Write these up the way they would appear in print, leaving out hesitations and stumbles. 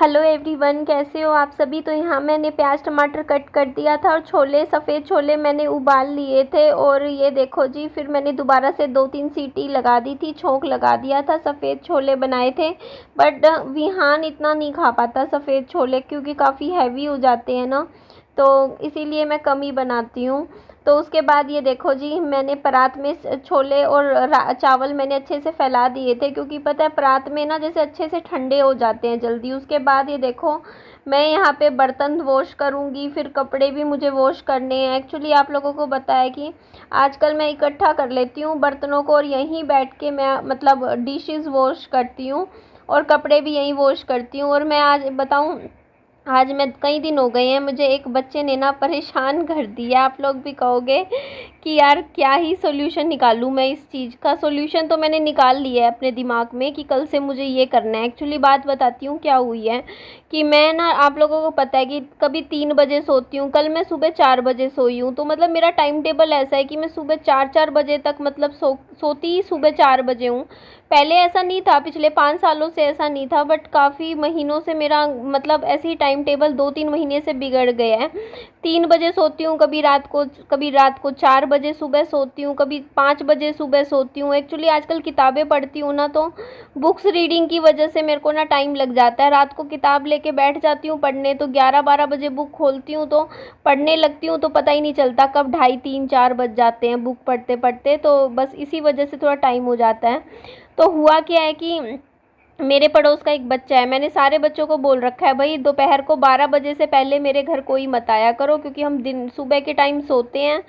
Hello everyone, कैसे हो आप सभी। तो यहाँ मैंने प्याज टमाटर कट कर दिया था और छोले, सफ़ेद छोले मैंने उबाल लिए थे। और ये देखो जी, फिर मैंने दोबारा से 2-3 सीटी लगा दी थी, छोंक लगा दिया था। सफ़ेद छोले बनाए थे, बट विहान इतना नहीं खा पाता सफ़ेद छोले, क्योंकि काफ़ी हैवी हो जाते हैं ना, तो इसीलिए मैं कम ही बनाती हूँ। तो उसके बाद ये देखो जी, मैंने परात में छोले और चावल मैंने अच्छे से फैला दिए थे, क्योंकि पता है परात में ना जैसे अच्छे से ठंडे हो जाते हैं जल्दी। उसके बाद ये देखो, मैं यहाँ पे बर्तन वॉश करूँगी, फिर कपड़े भी मुझे वॉश करने हैं। एक्चुअली आप लोगों को बताया कि आजकल मैं इकट्ठा कर लेती हूँ बर्तनों को, और यहीं बैठ के मैं मतलब डिशेस वॉश करती हूँ और कपड़े भी यहीं वॉश करती हूँ। और मैं आज बताऊँ, आज मैं कई दिन हो गए हैं, मुझे एक बच्चे ने ना परेशान कर दिया। आप लोग भी कहोगे कि यार क्या ही सॉल्यूशन निकालूं मैं इस चीज़ का। सॉल्यूशन तो मैंने निकाल लिया है अपने दिमाग में कि कल से मुझे ये करना है। एक्चुअली बात बताती हूँ क्या हुई है कि मैं ना, आप लोगों को पता है कि कभी 3 बजे सोती हूँ, कल मैं सुबह 4 बजे सोई हूँ। तो मतलब मेरा टाइम टेबल ऐसा है कि मैं सुबह 4-4 बजे तक मतलब सोती ही सुबह 4 बजे हूँ। पहले ऐसा नहीं था, पिछले 5 सालों से ऐसा नहीं था, बट काफ़ी महीनों से मेरा मतलब ऐसे ही टाइम टेबल 2-3 महीने से बिगड़ गया है। 3 बजे सोती हूँ, कभी रात को 4 बजे सुबह सोती हूँ, कभी 5 बजे सुबह सोती हूँ। एक्चुअली आजकल किताबें पढ़ती हूँ ना, तो बुक्स रीडिंग की वजह से मेरे को ना टाइम लग जाता है। रात को किताब लेके बैठ जाती हूँ पढ़ने, तो 11-12 बजे बुक खोलती हूँ तो पढ़ने लगती हूँ, तो पता ही नहीं चलता कब 2:30-3-4 बज जाते हैं बुक पढ़ते पढ़ते। तो बस इसी वजह से थोड़ा टाइम हो जाता है। तो हुआ क्या है कि मेरे पड़ोस का एक बच्चा है, मैंने सारे बच्चों को बोल रखा है भाई दोपहर को 12 बजे से पहले मेरे घर कोई मत आया करो, क्योंकि हम दिन सुबह के टाइम सोते हैं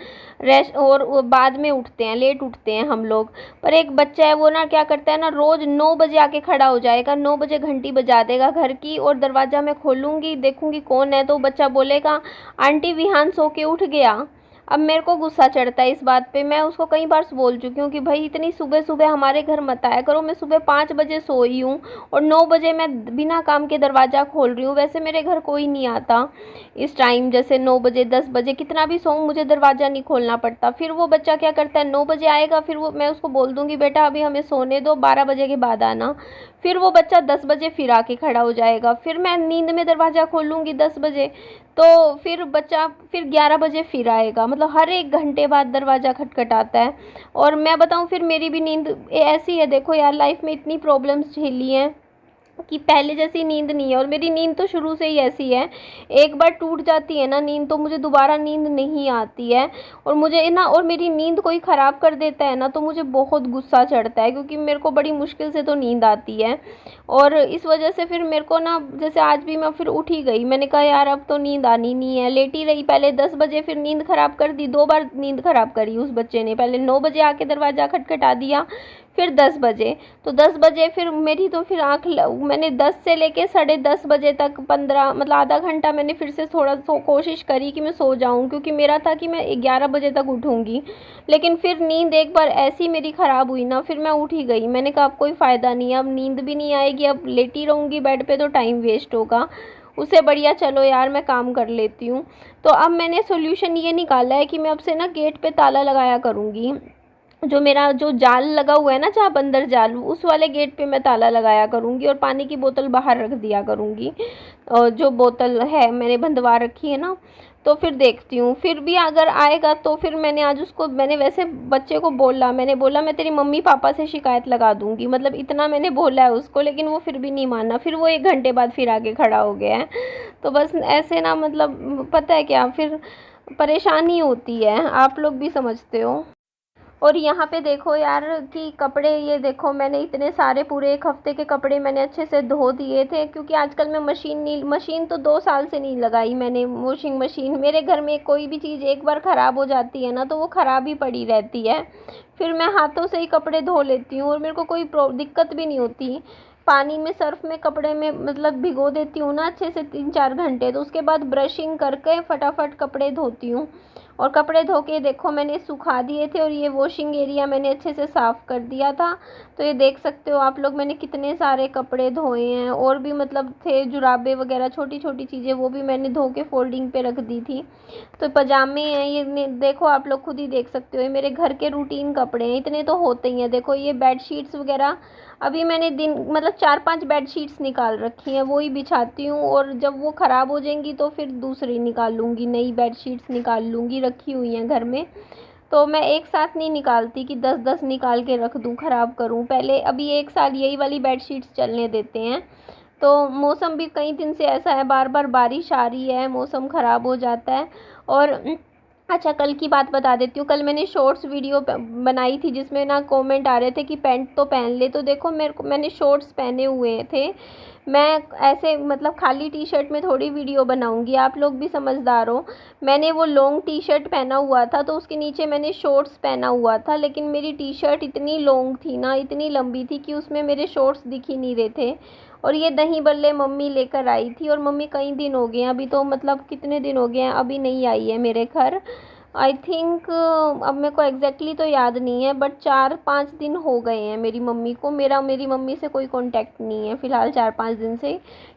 रेस्ट, और बाद में उठते हैं, लेट उठते हैं हम लोग। पर एक बच्चा है, वो ना क्या करता है ना, रोज़ 9 बजे आके खड़ा हो जाएगा, 9 बजे घंटी बजा देगा घर की, और दरवाज़ा मैं खोलूँगी, देखूँगी कौन है, तो बच्चा बोलेगा आंटी विहान सो के उठ गया। अब मेरे को गुस्सा चढ़ता है इस बात पे। मैं उसको कई बार बोल चुकी हूँ कि भाई इतनी सुबह सुबह हमारे घर मत आया करो। मैं सुबह 5 बजे सोई हूँ और 9 बजे मैं बिना काम के दरवाज़ा खोल रही हूँ। वैसे मेरे घर कोई नहीं आता इस टाइम, जैसे 9 बजे 10 बजे कितना भी सोऊं मुझे दरवाज़ा नहीं खोलना पड़ता। फिर वो बच्चा क्या करता है, 9 बजे आएगा, फिर वो, मैं उसको बोल दूँगी बेटा अभी हमें सोने दो, 12 बजे के बाद आना। फिर वो बच्चा 10 बजे फिर आके खड़ा हो जाएगा, फिर मैं नींद में दरवाज़ा खोलूँगी 10 बजे, तो फिर बच्चा फिर 11 बजे फिर आएगा। मतलब हर 1 घंटे बाद दरवाज़ा खटखटाता है। और मैं बताऊँ, फिर मेरी भी नींद ऐसी है, देखो यार लाइफ में इतनी प्रॉब्लम्स झेली हैं कि पहले जैसी नींद नहीं है। और मेरी नींद तो शुरू से ही ऐसी है, एक बार टूट जाती है ना नींद, तो मुझे दोबारा नींद नहीं आती है। और मुझे ना, और मेरी नींद कोई ख़राब कर देता है ना, तो मुझे बहुत गुस्सा चढ़ता है, क्योंकि मेरे को बड़ी मुश्किल से तो नींद आती है। और इस वजह से फिर मेरे को ना, जैसे आज भी मैं फिर उठ ही गई, मैंने कहा यार अब तो नींद आनी नहीं है, लेटी रही पहले 10 बजे, फिर नींद ख़राब कर दी, 2 बार नींद ख़राब करी उस बच्चे ने। पहले 9 बजे आके दरवाज़ा खटखटा दिया, फिर 10 बजे, तो 10 बजे फिर मेरी तो फिर मैंने 10 से लेके 10:30 बजे तक 15 मतलब आधा घंटा मैंने फिर से थोड़ा कोशिश करी कि मैं सो जाऊं, क्योंकि मेरा था कि मैं 11 बजे तक उठूंगी। लेकिन फिर नींद एक बार ऐसी मेरी ख़राब हुई ना, फिर मैं उठ ही गई। मैंने कहा अब कोई फ़ायदा नहीं है, अब नींद भी नहीं आएगी, अब लेटी रहूँगी बेड पे तो टाइम वेस्ट होगा, उससे बढ़िया चलो यार मैं काम कर लेती हूँ। तो अब मैंने सोल्यूशन ये निकाला है कि मैं अब से ना गेट पे ताला लगाया करूँगी। जो मेरा जो जाल लगा हुआ है ना, जहाँ बंदर जाल, उस वाले गेट पे मैं ताला लगाया करूँगी, और पानी की बोतल बाहर रख दिया करूँगी। और जो बोतल है मैंने बंधवा रखी है ना, तो फिर देखती हूँ, फिर भी अगर आएगा तो फिर मैंने आज उसको, मैंने वैसे बच्चे को बोला, मैंने बोला मैं तेरी मम्मी पापा से शिकायत लगा दूँगी, मतलब इतना मैंने बोला है उसको, लेकिन वो फिर भी नहीं माना। फिर वो 1 घंटे बाद फिर आके खड़ा हो गया है। तो बस ऐसे ना, मतलब पता है क्या, फिर परेशानी होती है, आप लोग भी समझते हो। और यहाँ पे देखो यार कि कपड़े, ये देखो मैंने इतने सारे, पूरे 1 हफ्ते के कपड़े मैंने अच्छे से धो दिए थे, क्योंकि आजकल मैं मशीन तो 2 साल से नहीं लगाई मैंने, वॉशिंग मशीन। मेरे घर में कोई भी चीज़ एक बार ख़राब हो जाती है ना, तो वो ख़राब ही पड़ी रहती है। फिर मैं हाथों से ही कपड़े धो लेती हूँ, और मेरे को कोई दिक्कत भी नहीं होती। पानी में, सर्फ में कपड़े में मतलब भिगो देती हूँ ना अच्छे से 3-4 घंटे, तो उसके बाद ब्रशिंग करके फटाफट कपड़े धोती हूँ। और कपड़े धो के देखो मैंने सुखा दिए थे और ये वॉशिंग एरिया मैंने अच्छे से साफ़ कर दिया था। तो ये देख सकते हो आप लोग, मैंने कितने सारे कपड़े धोए हैं। और भी मतलब थे जुराबे वगैरह, छोटी छोटी चीज़ें, वो भी मैंने धो के फोल्डिंग पे रख दी थी। तो पजामे हैं ये, देखो आप लोग खुद ही देख सकते हो, ये मेरे घर के रूटीन कपड़े हैं, इतने तो होते ही हैं। देखो ये बेडशीट्स वगैरह अभी मैंने दिन मतलब 4-5 बेडशीट्स निकाल रखी हैं, वो ही बिछाती हूँ। और जब वो ख़राब हो जाएंगी तो फिर दूसरी निकाल लूँगी, नई बेडशीट्स निकाल लूँगी, रखी हुई हैं घर में। तो मैं एक साथ नहीं निकालती कि 10-10 निकाल के रख दूँ, ख़राब करूँ। पहले अभी एक साल यही वाली बेडशीट्स चलने देते हैं। तो मौसम भी कई दिन से ऐसा है, बार बार बारिश आ रही है, मौसम ख़राब हो जाता है। और अच्छा, कल की बात बता देती हूँ। कल मैंने शॉर्ट्स वीडियो बनाई थी जिसमें ना कमेंट आ रहे थे कि पैंट तो पहन ले। तो देखो मैंने शॉर्ट्स पहने हुए थे। मैं ऐसे मतलब खाली टी शर्ट में थोड़ी वीडियो बनाऊंगी, आप लोग भी समझदार हो। मैंने वो लॉन्ग टी शर्ट पहना हुआ था तो उसके नीचे मैंने शॉर्ट्स पहना हुआ था, लेकिन मेरी टी शर्ट इतनी लॉन्ग थी ना, इतनी लंबी थी कि उसमें मेरे शॉर्ट्स दिख ही नहीं रहे थे। और ये दही बल्ले मम्मी लेकर आई थी, और मम्मी कई दिन हो गए हैं, अभी तो मतलब कितने दिन हो गए हैं, अभी नहीं आई है मेरे घर। आई थिंक अब मेरे को एग्जैक्टली तो याद नहीं है, बट 4-5 दिन हो गए हैं मेरी मम्मी को। मेरी मम्मी से कोई कांटेक्ट नहीं है फ़िलहाल 4-5 दिन से,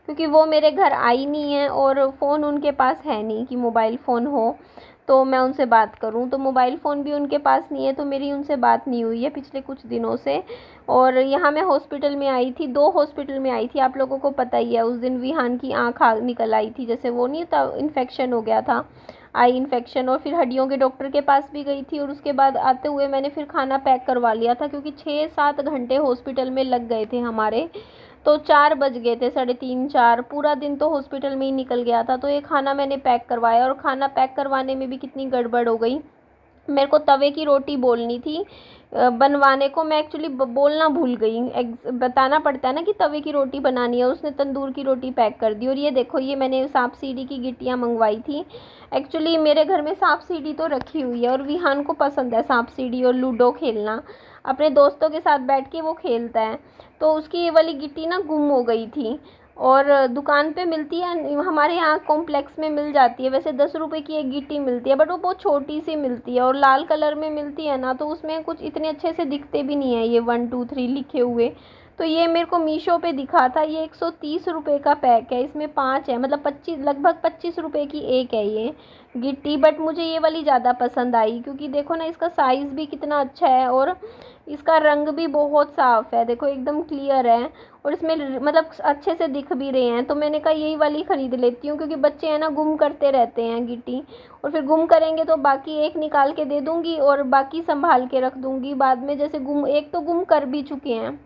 क्योंकि वो मेरे घर आई नहीं है और फ़ोन उनके पास है नहीं कि मोबाइल फ़ोन हो तो मैं उनसे बात करूं। तो मोबाइल फ़ोन भी उनके पास नहीं है, तो मेरी उनसे बात नहीं हुई है पिछले कुछ दिनों से। और यहाँ मैं हॉस्पिटल में आई थी, 2 हॉस्पिटल में आई थी, आप लोगों को पता ही है। उस दिन विहान की आँख निकल आई थी, जैसे वो नहीं था, इन्फेक्शन हो गया था, आई इन्फेक्शन। और फिर हड्डियों के डॉक्टर के पास भी गई थी। और उसके बाद आते हुए मैंने फिर खाना पैक करवा लिया था, क्योंकि 6-7 घंटे हॉस्पिटल में लग गए थे हमारे। तो 4 बज गए थे, 3:30-4, पूरा दिन तो हॉस्पिटल में ही निकल गया था। तो ये खाना मैंने पैक करवाया, और खाना पैक करवाने में भी कितनी गड़बड़ हो गई। मेरे को तवे की रोटी बोलनी थी बनवाने को, मैं एक्चुअली बोलना भूल गई। बताना पड़ता है ना कि तवे की रोटी बनानी है, उसने तंदूर की रोटी पैक कर दी। और ये देखो, ये मैंने सांप सीढ़ी की गिट्टियाँ मंगवाई थी। एक्चुअली मेरे घर में सांप सीढ़ी तो रखी हुई है, और विहान को पसंद है सांप सीढ़ी और लूडो खेलना, अपने दोस्तों के साथ बैठ के वो खेलता है। तो उसकी ये वाली गिट्टी ना गुम हो गई थी, और दुकान पे मिलती है, हमारे यहाँ कॉम्प्लेक्स में मिल जाती है। वैसे 10 रुपए की एक गिट्टी मिलती है, बट वो बहुत छोटी सी मिलती है, और लाल कलर में मिलती है ना, तो उसमें कुछ इतने अच्छे से दिखते भी नहीं है ये 1 2 3 लिखे हुए। तो ये मेरे को मीशो पे दिखा था, ये 130 रुपये का पैक है, इसमें 5 है, मतलब 25, लगभग 25 रुपये की एक है ये गिट्टी। बट मुझे ये वाली ज़्यादा पसंद आई, क्योंकि देखो ना इसका साइज़ भी कितना अच्छा है, और इसका रंग भी बहुत साफ़ है, देखो एकदम क्लियर है, और इसमें मतलब अच्छे से दिख भी रहे हैं। तो मैंने कहा यही वाली ख़रीद लेती हूँ, क्योंकि बच्चे हैं ना गुम करते रहते हैं गिट्टी, और फिर गुम करेंगे तो बाकी एक निकाल के दे दूँगी और बाकी संभाल के रख दूँगी बाद में। जैसे एक तो गुम कर भी चुके हैं,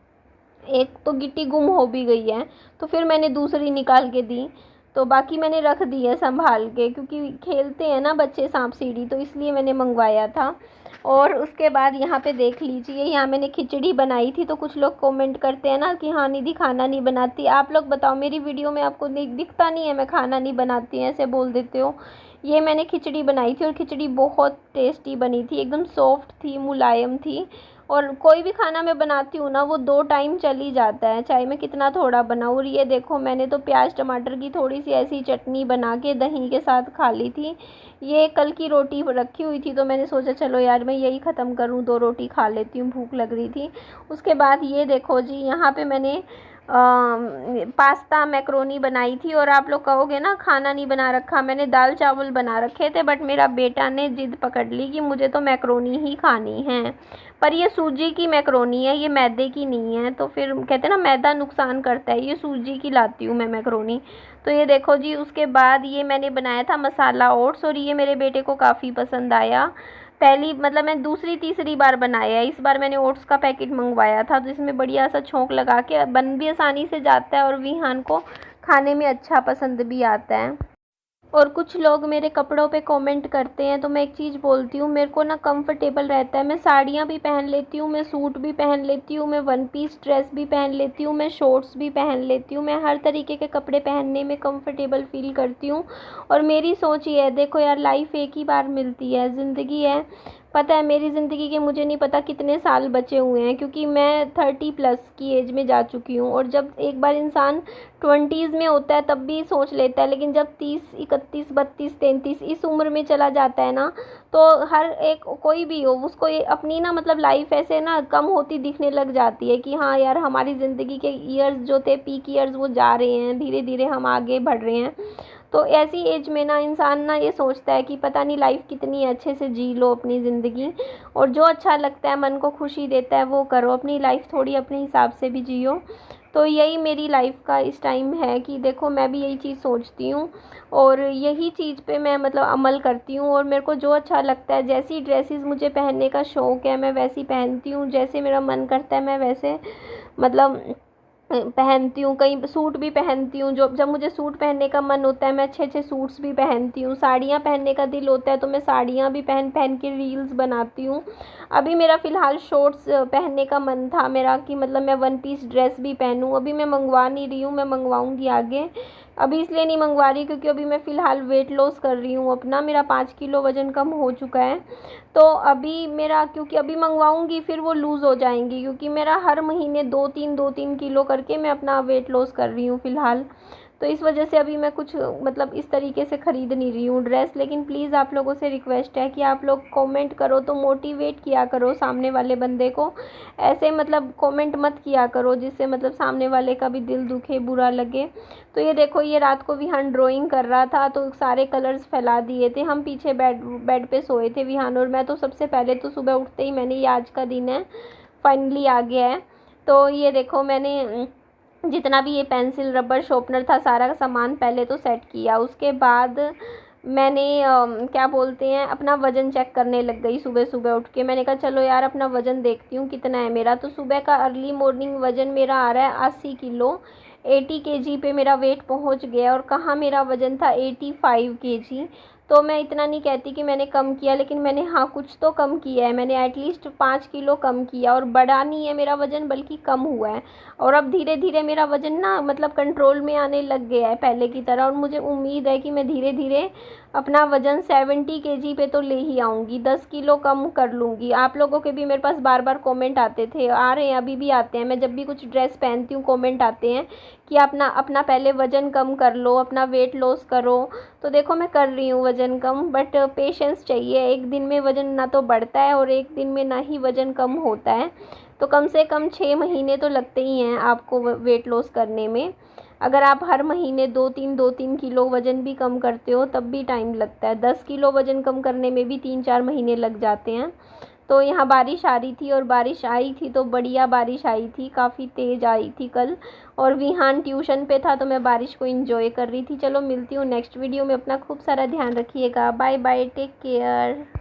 एक तो गिट्टी गुम हो भी गई है, तो फिर मैंने दूसरी निकाल के दी, तो बाकी मैंने रख दी है संभाल के, क्योंकि खेलते हैं ना बच्चे सांप सीढ़ी, तो इसलिए मैंने मंगवाया था। और उसके बाद यहाँ पे देख लीजिए, यहाँ मैंने खिचड़ी बनाई थी। तो कुछ लोग कमेंट करते हैं ना कि हाँ निधि खाना नहीं बनाती। आप लोग बताओ, मेरी वीडियो में आपको दिखता नहीं है मैं खाना नहीं बनाती, ऐसे बोल देते हो। ये मैंने खिचड़ी बनाई थी, और खिचड़ी बहुत टेस्टी बनी थी, एकदम सॉफ्ट थी, मुलायम थी। और कोई भी खाना मैं बनाती हूँ ना, वो 2 टाइम चल ही जाता है, चाहे मैं कितना थोड़ा बनाऊँ। और ये देखो, मैंने तो प्याज टमाटर की थोड़ी सी ऐसी चटनी बना के दही के साथ खा ली थी। ये कल की रोटी रखी हुई थी, तो मैंने सोचा चलो यार मैं यही ख़त्म करूँ, 2 रोटी खा लेती हूँ, भूख लग रही थी। उसके बाद ये देखो जी, यहाँ पे मैंने पास्ता मैक्रोनी बनाई थी। और आप लोग कहोगे ना खाना नहीं बना रखा, मैंने दाल चावल बना रखे थे, बट मेरा बेटा ने जिद पकड़ ली कि मुझे तो मैक्रोनी ही खानी है। पर ये सूजी की मैक्रोनी है, ये मैदे की नहीं है। तो फिर कहते हैं ना मैदा नुकसान करता है, ये सूजी की लाती हूँ मैं मैक्रोनी। तो ये देखो जी, उसके बाद ये मैंने बनाया था मसाला ओट्स, और ये मेरे बेटे को काफ़ी पसंद आया। पहली मतलब मैं दूसरी तीसरी बार बनाया है। इस बार मैंने ओट्स का पैकेट मंगवाया था, तो इसमें बढ़िया सा छोंक लगा के बन भी आसानी से जाता है, और विहान को खाने में अच्छा पसंद भी आता है। और कुछ लोग मेरे कपड़ों पे कमेंट करते हैं, तो मैं एक चीज़ बोलती हूँ, मेरे को ना कंफर्टेबल रहता है। मैं साड़ियाँ भी पहन लेती हूँ, मैं सूट भी पहन लेती हूँ, मैं 1 पीस ड्रेस भी पहन लेती हूँ, मैं शॉर्ट्स भी पहन लेती हूँ। मैं हर तरीके के कपड़े पहनने में कंफर्टेबल फील करती हूँ। और मेरी सोच ये है, देखो यार लाइफ एक ही बार मिलती है, ज़िंदगी है, पता है मेरी ज़िंदगी के मुझे नहीं पता कितने साल बचे हुए हैं, क्योंकि मैं 30+ की एज में जा चुकी हूँ। और जब एक बार इंसान 20s में होता है तब भी सोच लेता है, लेकिन जब 30, 31, 32, 33 इस उम्र में चला जाता है ना, तो हर एक कोई भी हो उसको ये अपनी ना मतलब लाइफ ऐसे ना कम होती दिखने लग जाती है कि हाँ यार हमारी ज़िंदगी के ईयर्स जो थे, पीक ईयर्स, वो जा रहे हैं, धीरे धीरे हम आगे बढ़ रहे हैं। तो ऐसी एज में ना इंसान ना ये सोचता है कि पता नहीं लाइफ कितनी अच्छे से जी लो अपनी ज़िंदगी, और जो अच्छा लगता है, मन को खुशी देता है, वो करो, अपनी लाइफ थोड़ी अपने हिसाब से भी जियो। तो यही मेरी लाइफ का इस टाइम है कि देखो मैं भी यही चीज़ सोचती हूँ और यही चीज़ पे मैं मतलब अमल करती हूँ। और मेरे को जो अच्छा लगता है, जैसी ड्रेसेस मुझे पहनने का शौक़ है मैं वैसी पहनती हूँ, जैसे मेरा मन करता है मैं वैसे मतलब पहनती हूँ। कहीं सूट भी पहनती हूँ, जो जब मुझे सूट पहनने का मन होता है मैं अच्छे अच्छे सूट्स भी पहनती हूँ। साड़ियाँ पहनने का दिल होता है तो मैं साड़ियाँ भी पहन पहन के रील्स बनाती हूँ। अभी मेरा फ़िलहाल शॉर्ट्स पहनने का मन था मेरा कि मतलब मैं वन पीस ड्रेस भी पहनूँ। अभी मैं मंगवा नहीं रही हूँ, मैं मंगवाऊँगी आगे। अभी इसलिए नहीं मंगवा रही क्योंकि अभी मैं फ़िलहाल वेट लॉस कर रही हूँ अपना, मेरा 5 किलो वज़न कम हो चुका है। तो अभी मेरा, क्योंकि अभी मंगवाऊँगी फिर वो लूज़ हो जाएंगी, क्योंकि मेरा हर महीने 2-3 किलो करके मैं अपना वेट लॉस कर रही हूँ फ़िलहाल। तो इस वजह से अभी मैं कुछ मतलब इस तरीके से ख़रीद नहीं रही हूँ ड्रेस। लेकिन प्लीज़ आप लोगों से रिक्वेस्ट है कि आप लोग कमेंट करो तो मोटिवेट किया करो सामने वाले बंदे को, ऐसे मतलब कमेंट मत किया करो जिससे मतलब सामने वाले का भी दिल दुखे, बुरा लगे। तो ये देखो, ये रात को विहान ड्राइंग कर रहा था तो सारे कलर्स फैला दिए थे। हम पीछे बेड पे सोए थे विहान और मैं। तो सबसे पहले तो सुबह उठते ही मैंने, ये आज का दिन है, फाइनली आ गया है। तो ये देखो मैंने जितना भी ये पेंसिल, रबर, शॉर्पनर था, सारा सामान पहले तो सेट किया। उसके बाद मैंने क्या बोलते हैं, अपना वज़न चेक करने लग गई सुबह सुबह उठ के। मैंने कहा चलो यार अपना वज़न देखती हूँ कितना है मेरा। तो सुबह का अर्ली मॉर्निंग वज़न मेरा आ रहा है 80 किलो, 80 केजी पे मेरा वेट पहुँच गया। और कहाँ मेरा वज़न था 85 केजी। तो मैं इतना नहीं कहती कि मैंने कम किया, लेकिन मैंने हाँ कुछ तो कम किया है। मैंने एटलीस्ट 5 किलो कम किया, और बढ़ा नहीं है मेरा वज़न बल्कि कम हुआ है। और अब धीरे धीरे मेरा वज़न ना मतलब कंट्रोल में आने लग गया है पहले की तरह। और मुझे उम्मीद है कि मैं धीरे धीरे अपना वज़न 70 केजी पे तो ले ही आऊँगी, 10 किलो कम कर लूँगी। आप लोगों के भी मेरे पास बार बार कमेंट आते थे, आ रहे हैं, अभी भी आते हैं। मैं जब भी कुछ ड्रेस पहनती हूँ कमेंट आते हैं कि अपना अपना पहले वज़न कम कर लो, अपना वेट लॉस करो। तो देखो मैं कर रही हूँ वज़न कम, बट पेशेंस चाहिए। एक दिन में वज़न ना तो बढ़ता है और एक दिन में ना ही वज़न कम होता है। तो कम से कम 6 महीने तो लगते ही हैं आपको वेट लॉस करने में। अगर आप हर महीने 2-3 किलो वज़न भी कम करते हो तब भी टाइम लगता है। 10 किलो वज़न कम करने में भी 3-4 महीने लग जाते हैं। तो यहाँ बारिश आ रही थी और बारिश आई थी तो बढ़िया बारिश आई थी, काफ़ी तेज़ आई थी कल। और विहान ट्यूशन पे था तो मैं बारिश को एंजॉय कर रही थी। चलो मिलती हूँ नेक्स्ट वीडियो में। अपना खूब सारा ध्यान रखिएगा। Bye bye, take care.